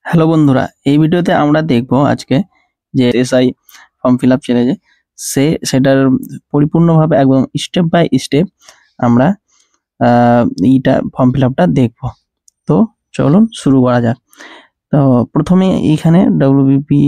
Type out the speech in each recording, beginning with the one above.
Hello বন্ধুরা, এই ভিডিওতে আমরা দেখব আজকে যে এসআই ফর্ম ফিল আপ চ্যালেঞ্জে সেটার পরিপূর্ণভাবে একদম স্টেপ বাই স্টেপ আমরা এইটা ফর্ম ফিল আপটা দেখব। তো চলুন শুরু করা যাক। তো প্রথমে এইখানে ডাব্লিউবিপি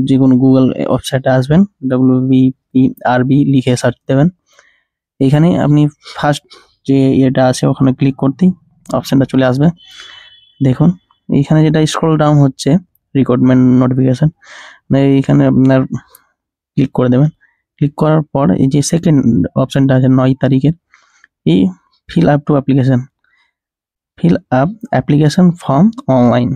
যে কোনো গুগল ওয়েবসাইটে আসবেন, ডাব্লিউবিপি আরবি লিখে সার্চ দেবেন। এইখানে আপনি ফার্স্ট যে এটা আছে ওখানে ক্লিক করতেই অপশানটা চলে আসবে। দেখুন এইখানে যেটা স্ক্রল ডাউন হচ্ছে রিক্রুটমেন্ট নোটিফিকেশন, এইখানে আপনার ক্লিক করে দেবেন। ক্লিক করার পর এই যে সেকেন্ড অপশনটা আছে 9 তারিখের, এই fill up to application form online,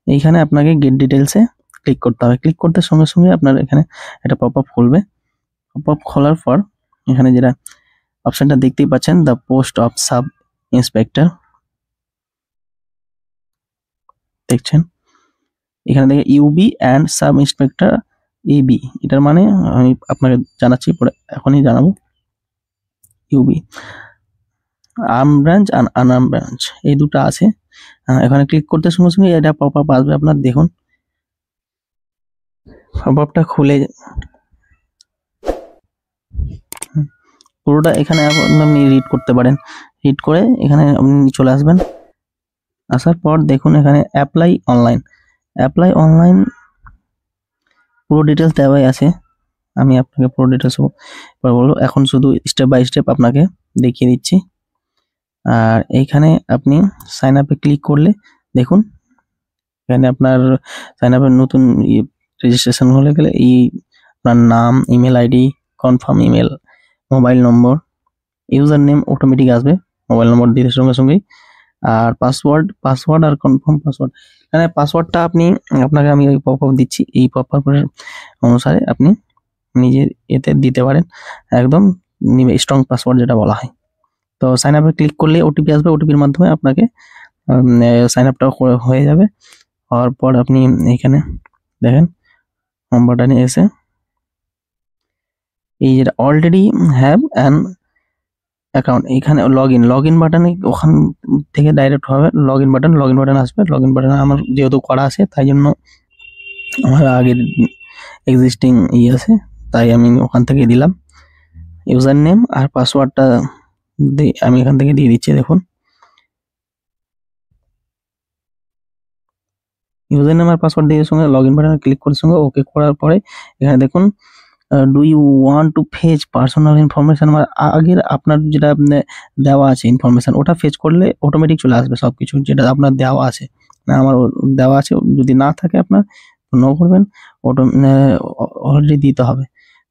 এইখানে আপনাকে গেট ডিটেলসে ক্লিক করতে হবে। ক্লিক করতে সঙ্গে সঙ্গে আপনার এখানে একটা পপ আপ খুলবে। পপ আপ খোলার পর এখানে যেটা অপশনটা দেখতেই পাচ্ছেন, the post of sub inspector, দেখছেন এখানে দেখে UB and sub inspector AB, এটার মানে আমি আপনাকে জানাচ্ছি, পরে এখনই জানাবো। ইউবি আর্ম ব্রাঞ্চ আর আনআর্ম ব্রাঞ্চ এই দুটো আছে। এখানে ক্লিক করতে সঙ্গে সঙ্গে এটা পপ আপ আসবে আপনার। দেখুন পপ আপটা খুলে পুরোটা এখানে আপনি রিড করতে পারেন। রিড করে এখানে আপনি চলে আসবেন। আসার পর দেখুন এখানে অ্যাপ্লাই অনলাইন পুরো ডিটেলস দেওয়াই আছে। আমি আপনাকে পুরো ডিটেলস বলবো, এখন শুধু স্টেপ বাই স্টেপ আপনাকে দেখিয়ে দিচ্ছি। আর এইখানে আপনি সাইন আপে ক্লিক করলে দেখুন এখানে আপনার সাইন আপের নতুন রেজিস্ট্রেশন হলে গেলে এই আপনার নাম, email ID, confirm email, mobile নম্বর, ইউজার নেম অটোমেটিক আসবে মোবাইল নম্বর দিয়ে সঙ্গে সঙ্গেই। আর পাসওয়ার্ড আর কনফার্ম পাসওয়ার্ড, এখানে পাসওয়ার্ডটা আপনাকে আমি ওই পপ আপ দিচ্ছি, এই পপ আপের অনুসারে আপনি নিজের এতে দিতে পারেন, একদম স্ট্রং পাসওয়ার্ড যেটা বলা হয়। তো সাইন আপে ক্লিক করলে ওটিপি আসবে, ওটিপির মাধ্যমে আপনাকে সাইন আপটা হয়ে যাবে। হওয়ার পর আপনি এখানে দেখেন হোম বাটনে এসে এই যেটা অলরেডি হ্যাভ অ্যান অ্যাকাউন্ট, এখানে লগ ইন বাটনে ওখান থেকে ডাইরেক্ট হবে লগ ইন বাটন আসবে। লগ ইন বাটনে আমার যেহেতু করা আছে তাই জন্য আমার আগের এক্সিস্টিং আছে, তাই আমি ওখান থেকে দিলাম। ইউজার নেম আর পাসওয়ার্ডটা আমি এখান থেকে দিয়ে দিচ্ছি। দেখুন ইউজার নেম আর পাসওয়ার্ড দিয়ে সঙ্গে লগ ইন বাটনে ক্লিক করার সঙ্গে ওকে করার পরে এখানে দেখুন do you want to fetch personal information, আমার আগের আপনার যেটা দেওয়া আছে ইনফরমেশন ওটা ফেচ করলে অটোমেটিক চলে আসবে সব কিছু যেটা আপনার দেওয়া আছে। আমার দেওয়া আছে, যদি না থাকে আপনার নো করবেন, অলরেডি দিতে হবে।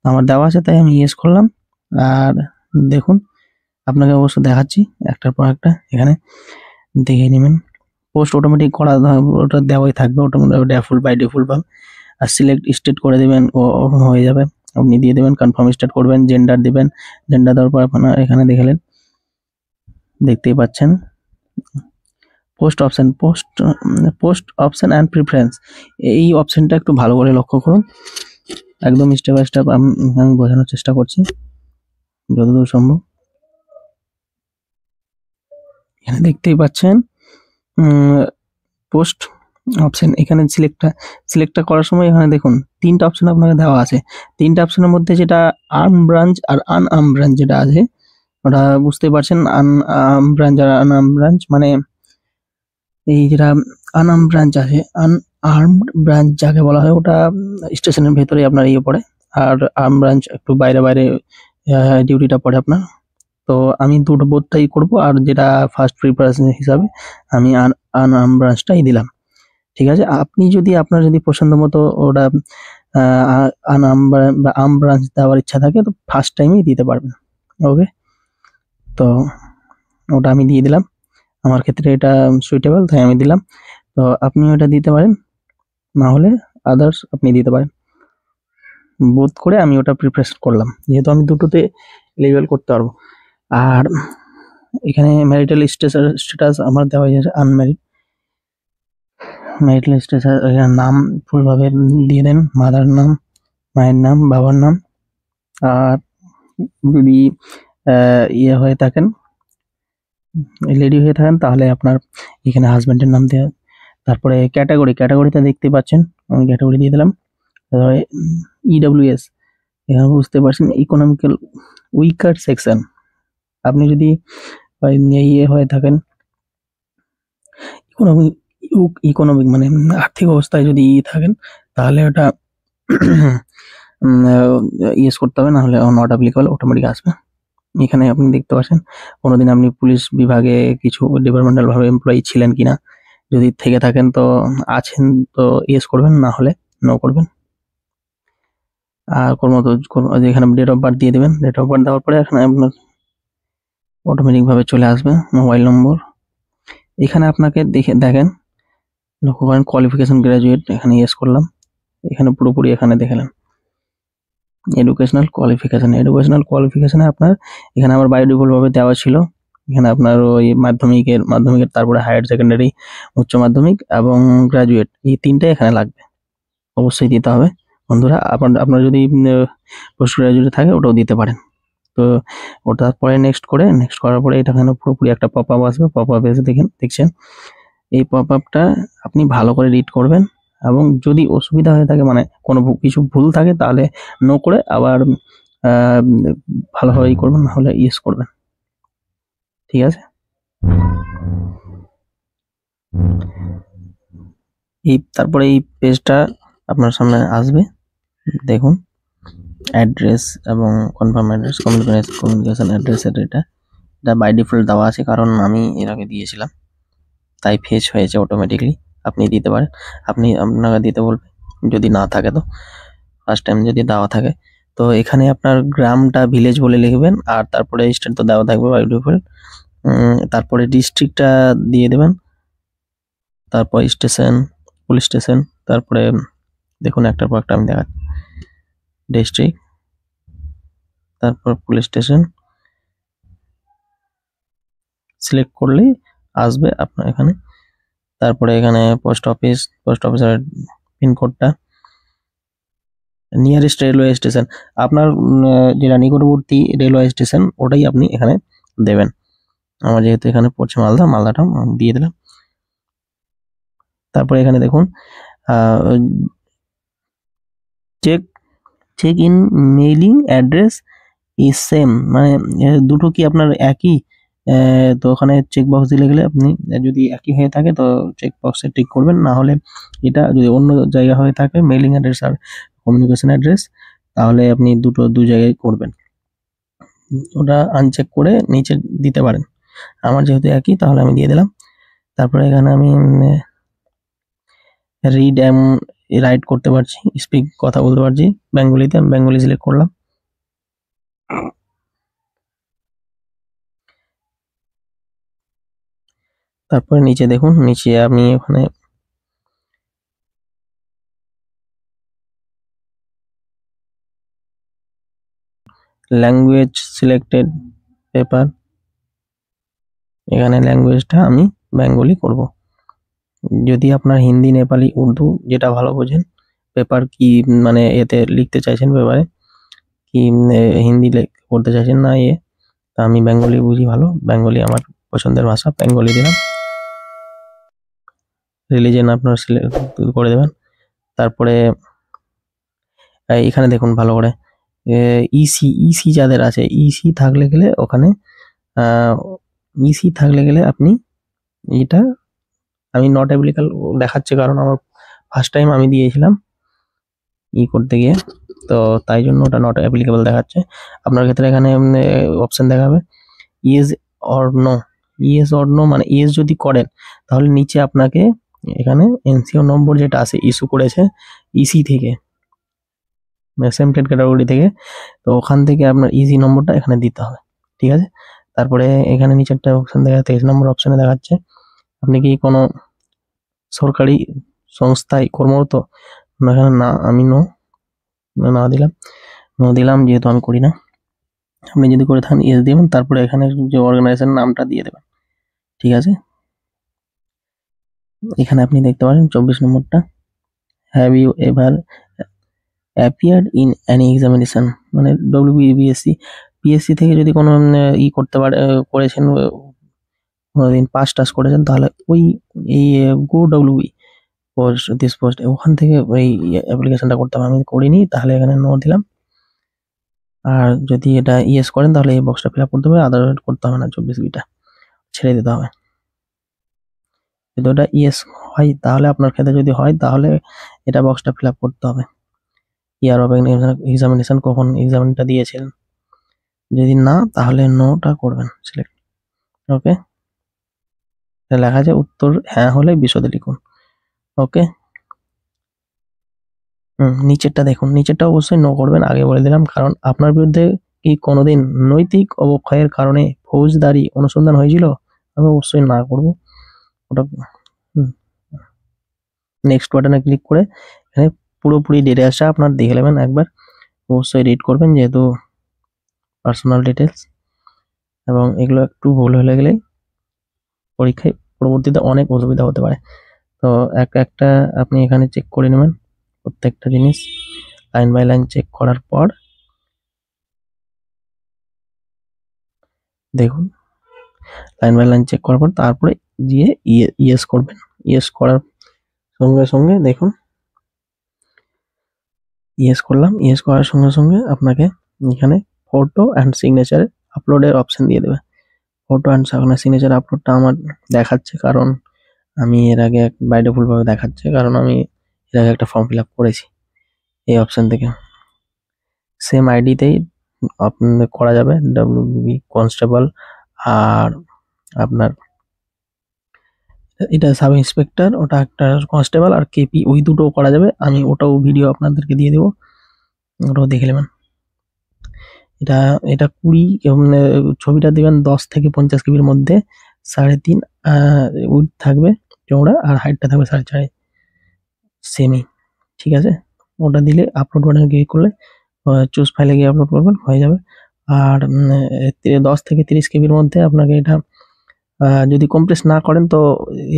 আমার দেওয়া আছে তাই আমি ইয়েস করলাম। আর দেখুন আপনাকে অবশ্য দেখাচ্ছি একটার পর একটা, এখানে দেখে নেবেন। পোস্ট অটোমেটিক করা ওটা দেওয়াই থাকবে, ডিফল্ট বাই ডিফল্ট ভাবে। আর সিলেক্ট স্টেট করে দেবেন, ও হয়ে যাবে। আপনি দিয়ে দেবেন কনফার্ম স্টেট করবেন, জেন্ডার দিবেন। জেন্ডার দেওয়ার পর আপনারা এখানে দেখতেই পাচ্ছেন পোস্ট অপশন অ্যান্ড প্রিফারেন্স, এই অপশনটা একটু ভালো করে লক্ষ্য করুন। একদম স্টেপ বাই স্টেপ আমি বোঝানোর চেষ্টা করছি যতদূর সম্ভব। এখানে দেখতেই পাচ্ছেন পোস্ট অপশন, এখানে সিলেক্টটা করার সময় এখানে দেখুন 3টা অপশন আপনাকে দেওয়া আছে। 3টা অপশনের মধ্যে যেটা আর্ম ব্রাঞ্চ আর আনআর্ম ব্রাঞ্চ যেটা আছে ওটা বুঝতে পারছেন। আনআর্ম ব্রাঞ্চ আর আনআর্ম ব্রাঞ্চ মানে এই যেটা আনআর্ম ব্রাঞ্চ আছে, আনআর্মড ব্রাঞ্চ যাকে বলা হয় ওটা স্টেশনের ভেতরে আপনার পড়ে, আর আর্ম ব্রাঞ্চ একটু বাইরে ডিউটিটা পড়ে আপনার। তো আমি দুটো বোধটাই করবো, আর যেটা ফার্স্ট প্রিপারেশন হিসাবে আমি আনআর্ম ব্রাঞ্চটাই দিলাম। ঠিক আছে, আপনি যদি আপনার পছন্দ মতো ওটা আর্ম ব্রাঞ্চ দেওয়ার ইচ্ছা থাকে তো ফার্স্ট টাইমই দিতে পারবেন। ওকে, তো ওটা আমি দিয়ে দিলাম, আমার ক্ষেত্রে এটা সুইটেবল তাই আমি দিলাম। তো আপনি ওটা দিতে পারেন, না হলে আদার্স আপনি দিতে পারেন। বোধ করে আমি ওটা প্রিপারেশন করলাম, যেহেতু আমি দুটোতে এলিজিবল করতে পারবো। আর এখানে ম্যারিটাল স্ট্যাটাস আমার দেওয়া হয়েছে আনম্যারিড। ম্যারিটাল স্ট্যাটাস নাম ফুলভাবে দিয়ে দেন, মাদার নাম, মায়ের নাম, বাবার নাম। আর যদি হয়ে থাকেন, লেডি হয়ে থাকেন তাহলে আপনার এখানে হাজব্যান্ডের নাম দেওয়া। তারপরে ক্যাটাগরিতে দেখতে পাচ্ছেন আমি ক্যাটাগরি দিয়ে দিলাম। তারপরে ইডব্লিউএস, এখানে বুঝতে পারছেন ইকোনমিক্যাল উইকার সেকশন। আপনি যদি ইয়ে হয়ে থাকেন, ইকোনমিক ইকোনমিক মানে আর্থিক অবস্থায় যদি থাকেন, তাহলে ওটা ইয়েস করতে হবে, না হলে নট অ্যাপ্লিকেবল অটোমেটিক আসবে। এখানে আপনি দেখতে পাচ্ছেন কোনোদিন আপনি পুলিশ বিভাগে কিছু ডিপার্টমেন্টাল ভাবে এমপ্লয়ি ছিলেন কিনা, যদি থেকে থাকেন তো আছেন তো ইয়েস করবেন, না হলে নো করবেন। আর এখানে ডেট অফ বার্থ দিয়ে দেবেন। ডেট অফ বার্থ দেওয়ার পরে এখানে আপনার অটোমেটিক ভাবে চলে আসবে মোবাইল নম্বর। এখানে আপনাকে দেখেন লক্ষ্য করেন কোয়ালিফিকেশন গ্রাজুয়েট, এখানে ইয়েস করলাম। এখানে পুরোপুরি এখানে দেখালাম এডুকেশনাল কোয়ালিফিকেশনে আপনার এখানে আমার বাই ডিফল্ট ভাবে দেওয়া ছিল। এখানে আপনার ওই মাধ্যমিকের তারপরে হায়ার সেকেন্ডারি, উচ্চ মাধ্যমিক এবং গ্রাজুয়েট, এই তিনটাই এখানে লাগবে, অবশ্যই দিতে হবে বন্ধুরা। আপনার যদি পোস্ট গ্রাজুয়েট থাকে ওটাও দিতে পারেন। তো ওটার পরে নেক্সট করার পরে এটা এখানে পুরোপুরি একটা পপ আপ আসবে। পপ আপ এসে দেখছেন এই পপ আপটা আপনি ভালো করে রিড করবেন, এবং যদি অসুবিধা হয়ে থাকে মানে কোনো কিছু ভুল থাকে তাহলে নো করে আবার ভালোভাবেই করবেন, না হলে ইয়েস করবেন, ঠিক আছে। তারপরে এই পেজটা আপনার সামনে আসবে, দেখুন অ্যাড্রেস এবং কনফার্ম অ্যাড্রেস, কমিউনিকেশন অ্যাড্রেসের এটা বাই ডিফল্ট দেওয়া আছে, কারণ আমি এর আগে দিয়েছিলাম তাই ফেচ হয়েছে অটোমেটিকলি। আপনি দিতে পারেন, আপনাকে দিতে বলবে যদি না থাকে, তো ফার্স্ট টাইম যদি দেওয়া থাকে তো এখানে আপনার গ্রামটা ভিলেজ বলে লিখবেন, আর তারপরে স্টেট তো দেওয়া থাকবে বাই ডিফল্ট। তারপরে ডিস্ট্রিক্টটা দিয়ে দেবেন, তারপর স্টেশন, পুলিশ স্টেশন, তারপরে দেখুন একটার পর একটা আমি দেখাচ্ছি। ডিস্ট্রিক্ট, তারপর পুলিশ স্টেশন সিলেক্ট করলেই আসবে আপনার এখানে। তারপরে এখানে পোস্ট অফিসের পিনকোডটা, নিয়ারেস্ট রেলওয়ে স্টেশন, আপনার যেটা নিকটবর্তী রেলওয়ে স্টেশন ওটাই আপনি এখানে দেবেন। আমার যেহেতু এখানে পড়ছে মালদাটা দিয়ে দিলাম। তারপরে এখানে দেখুন check in mailing address is same, মানে দুটো কি আপনার একই, তো ওখানে চেক বক্স দিলে গেলে আপনি যদি একই হয়ে থাকে তো চেক বক্সে টিক করবেন, না হলে এটা যদি অন্য জায়গা হয়ে থাকে মেইলিং অ্যাড্রেস আর কমিউনিকেশন অ্যাড্রেস, তাহলে আপনি দু জায়গায় করবেন। ওটা আনচেক করে নিচে দিতে পারেন। আমার যেহেতু একই তাহলে আমি দিয়ে দিলাম। তারপরে এখানে আমি রিড রাইট করতে পারছি, স্পিক কথা বলতে পারছি বেঙ্গলিতে, আমি বেঙ্গলি সিলেক্ট করলাম। তারপরে নিচে দেখুন, নিচে আমি ওখানে ল্যাঙ্গুয়েজ সিলেক্টেড পেপার, এখানে ল্যাঙ্গুয়েজটা আমি বেঙ্গলি করব। যদি আপনার হিন্দি, নেপালি, উর্দু যেটা ভালো বোঝেন, পেপার কি মানে এতে লিখতে চাইছেন পেপারে কি হিন্দি করতে চাইছেন না তা আমি বেঙ্গলি বুঝি ভালো, বেঙ্গলি আমার পছন্দের ভাষা, বেঙ্গলি দিলাম। রিলিজন আপনার সিলেক্ট করে দেবেন। তারপরে এখানে দেখুন ভালো করে ইসি যাদের আছে, ইসি থাকলে গেলে ওখানে আপনি এটা, আমি নট অ্যাপ্লিকেবল দেখাচ্ছে কারণ আমার ফার্স্ট টাইম আমি দিয়েছিলাম করতে গিয়ে, তো তাই জন্য ওটা নট অ্যাপ্লিকেবল দেখাচ্ছে। আপনার ক্ষেত্রে এখানে অপশন দেখাবে ইয়েস অর নো, মানে ইয়েস যদি করেন তাহলে নিচে আপনাকে এখানে এনসিও নম্বর যেটা আছে ইস্যু করেছে ইসি থেকে, সেমটেড ক্যাটাগরি থেকে, তো ওখান থেকে আপনার ইজি নম্বরটা এখানে দিতে হবে, ঠিক আছে। তারপরে এখানে নিচে একটা অপশন দেখা যাচ্ছে, 23 নম্বর অপশনে দেখাচ্ছে আপনি কি কোনো সরকারি সংস্থায় কর্মরত, এখানে না, আমি না দিলাম যেহেতু আমি করি না। আপনি যদি করে থাকেন ইয়েস দিবেন, তারপরে এখানে যে অর্গানাইজেশন নামটা দিয়ে দেবেন, ঠিক আছে। এখানে আপনি দেখতে পারেন 24 নম্বরটা, have you ever appeared in any examination, মানে ডব্লিউবিএসসি পিএসসি থেকে যদি কোনো করতে করেছেন কোনোদিন পাস টাস করেছেন, তাহলে ওই এই গো ডব্লিউবি পোস্ট দিস পোস্ট ওখান থেকে ওই অ্যাপ্লিকেশনটা করতে হবে। আমি করিনি, তাহলে এখানে নো দিলাম। আর যদি এটা ইয়েস করেন তাহলে এই বক্সটা ফিল আপ করতে হবে, আদার করতে হবে না, 24 বিটা ছেড়ে দিতে হবে। যদি ওটা ইয়েস হয়, তাহলে আপনার ক্ষেত্রে যদি হয় তাহলে এটা বক্সটা ফিল আপ করতে হবে। ইয়ার অফ এক্সামিনেশন, কখন এক্সামিনটা দিয়েছিলেন। যদি না, তাহলে নোটা করবেন সিলেক্ট। ওকে, লেখা আছে উত্তর হ্যাঁ হলে বিশদে লিখুন। ওকে, নিচেরটা দেখুন, নিচেরটা অবশ্যই নো করবেন, আগে বলে দিলাম, কারণ আপনার বিরুদ্ধে কি কোনোদিন নৈতিক অবক্ষয়ের কারণে ফৌজদারি অনুসন্ধান হয়েছিল? আমি অবশ্যই না করব ওটা। নেক্সট বাটনে ক্লিক করে এখানে পুরোপুরি ডিটেলসটা আপনার দেখে নেবেন একবার, অবশ্যই রিড করবেন যেহেতু পার্সোনাল ডিটেলস, এবং এগুলো একটু ভুল হলে গেলে পরীক্ষায় পরবর্তীতে অনেক অসুবিধা হতে পারে। তো একটা আপনি এখানে চেক করে নেবেন প্রত্যেকটা জিনিস, লাইন বাই লাইন চেক করার পর দেখুন, লাইন বাই লাইন চেক করার পর তারপরে গিয়ে ইয়েস করবেন। ইয়েস করার সঙ্গে সঙ্গে দেখুন, ইয়েস করলাম, ইয়েস করার সঙ্গে সঙ্গে আপনাকে এখানে ফটো অ্যান্ড সিগনেচার আপলোডের অপশন দিয়ে দেবে। ফটো অ্যান্ড সিগনেচার আপলোডটা আমার দেখাচ্ছে, কারণ আমি এর আগে বাই ডিফল্ট ভাবে দেখাচ্ছে, কারণ আমি এর আগে একটা ফর্ম ফিল আপ করেছি এই অপশন থেকে। সেম আইডিতেই আপনাদের করা যাবে, ডাব্লিউবিবি কনস্টেবল আর আপনার এটা সাব ইন্সপেক্টর, ওটা একটা কনস্টেবল, আর কেপি, ওই দুটো করা যাবে। আমি ওটাও ভিডিও আপনাদেরকে দিয়ে দেবো, ওটাও দেখে নেবেন। এটা এটা 20 ছবিটা দিবেন 10 থেকে 50 কেবির মধ্যে, 3.5 উইড থাকবে চওড়া, আর হাইটটা থাকবে 4.5 সেমি। ঠিক আছে, ওটা দিলে আপলোড বাটনে ক্লিক করলে চুজ ফাইলে গিয়ে আপলোড করবেন, হয়ে যাবে। আর 10 থেকে 30 কেবির মধ্যে আপনাকে এটা যদি কম্প্রেস না করেন তো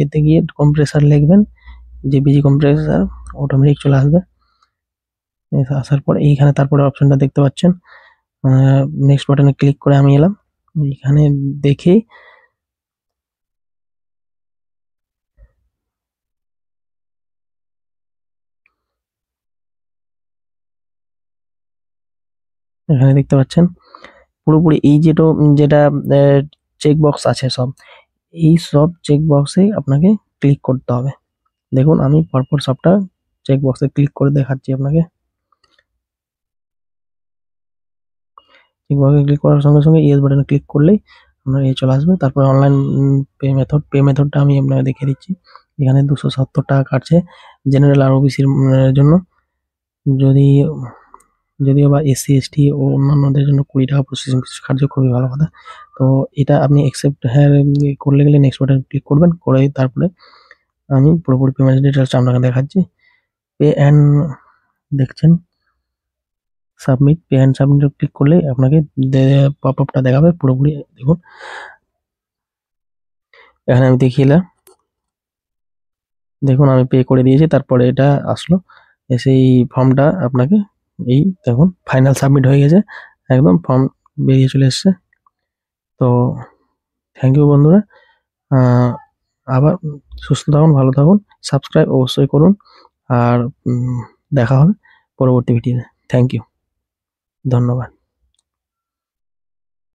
এতে গিয়ে কম্প্রেসার লিখবেন, জেপিজি কম্প্রেসার, অটোমেটিক চলে আসবে। আসার পর এইখানে তারপরে অপশনটা দেখতে পাচ্ছেন, নেক্সট বাটনে ক্লিক করে আমি এলাম। এখানে দেখে এখানে দেখতে পাচ্ছেন পুরোপুরি এই যেটা চেক বক্স আছে সব, এই সব চেক বক্সে আপনাকে ক্লিক করতে হবে। দেখুন আমি পরপর সবটা চেক বক্সে ক্লিক করে দেখাচ্ছি আপনাকে। চেক বক্সে ক্লিক করার সঙ্গে সঙ্গে ইয়েস বাটনে ক্লিক করলেই আপনার চলে আসবে। তারপরে অনলাইন পে মেথডটা আমি আপনাকে দেখিয়ে দিচ্ছি। এখানে 270 টাকা কাটছে জেনারেল আর ওবিসির জন্য, যদি যদিও বা এসসি এসটি ও অন্যান্যদের জন্য 20 টাকা প্রসেসিং ফিস কাটছে, খুবই ভালো কথা। তো এটা আপনি অ্যাকসেপ্ট হ্যাঁ করলে গেলে নেক্সট বাটনে ক্লিক করবেন, করে তারপরে আমি পুরোপুরি পেমেন্ট ডিটেলসটা আপনাকে দেখাচ্ছি। পে অ্যান্ড দেখছেন submit, pay and submit click করলে আপনাকে পপ আপটা দেখাবে পুরোপুরি। দেখুন এখানে আমি দেখিয়ে দেখুন আমি পে করে দিয়েছি, তারপরে এটা আসলো, এসে এই ফর্মটা আপনাকে এই দেখুন ফাইনাল সাবমিট হয়ে গেছে, একদম ফর্ম বেরিয়ে চলে এসছে। তো থ্যাংক ইউ বন্ধুরা, আবার সুস্থ থাকুন, ভালো থাকুন, সাবস্ক্রাইব অবশ্যই করুন, আর দেখা হবে পরবর্তী ভিডিওতে। থ্যাংক ইউ, ধন্যবাদ।